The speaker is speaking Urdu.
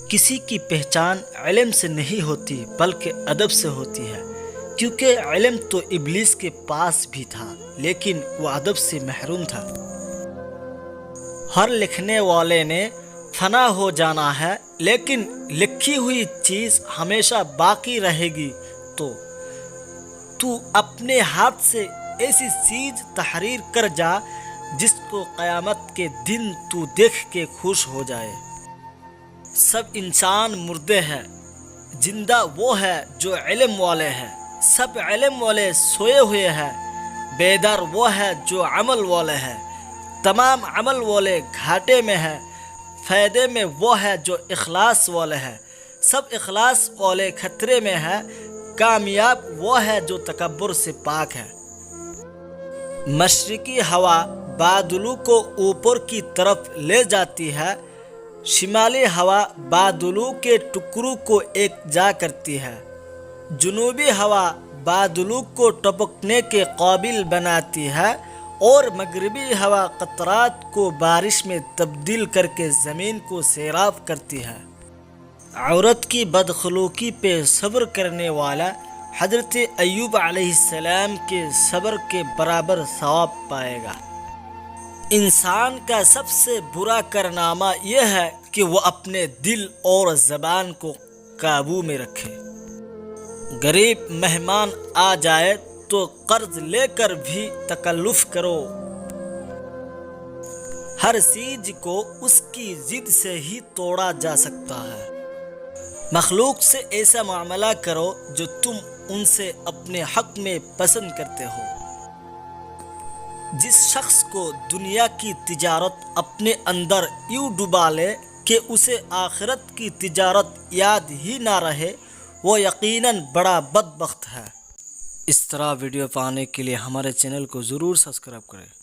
کسی کی پہچان علم سے نہیں ہوتی بلکہ ادب سے ہوتی ہے، کیونکہ علم تو ابلیس کے پاس بھی تھا لیکن وہ ادب سے محروم تھا۔ ہر لکھنے والے نے فنا ہو جانا ہے، لیکن لکھی ہوئی چیز ہمیشہ باقی رہے گی۔ تو اپنے ہاتھ سے ایسی چیز تحریر کر جا جس کو قیامت کے دن تو دیکھ کے خوش ہو جائے۔ سب انسان مردے ہیں، زندہ وہ ہے جو علم والے ہیں۔ سب علم والے سوئے ہوئے ہیں، بیدار وہ ہے جو عمل والے ہیں۔ تمام عمل والے گھاٹے میں ہیں، فائدے میں وہ ہے جو اخلاص والے ہیں۔ سب اخلاص والے خطرے میں ہیں، کامیاب وہ ہے جو تکبر سے پاک ہے۔ مشرقی ہوا بادلوں کو اوپر کی طرف لے جاتی ہے، شمالی ہوا بادلوں کے ٹکڑوں کو ایک جا کرتی ہے۔ جنوبی ہوا بادلوں کو ٹپکنے کے قابل بناتی ہے اور مغربی ہوا قطرات کو بارش میں تبدیل کر کے زمین کو سیراب کرتی ہے۔ عورت کی بدخلقی پہ صبر کرنے والا حضرت ایوب علیہ السلام کے صبر کے برابر ثواب پائے گا۔ انسان کا سب سے برا کارنامہ یہ ہے کہ وہ اپنے دل اور زبان کو قابو میں رکھے۔ غریب مہمان آ جائے تو قرض لے کر بھی تکلف کرو۔ ہر چیز کو اس کی ضد سے ہی توڑا جا سکتا ہے۔ مخلوق سے ایسا معاملہ کرو جو تم ان سے اپنے حق میں پسند کرتے ہو۔ جس شخص کو دنیا کی تجارت اپنے اندر یوں ڈبا لے کہ اسے آخرت کی تجارت یاد ہی نہ رہے، وہ یقیناً بڑا بدبخت ہے۔ اس طرح ویڈیو پانے کے لیے ہمارے چینل کو ضرور سبسکرائب کریں۔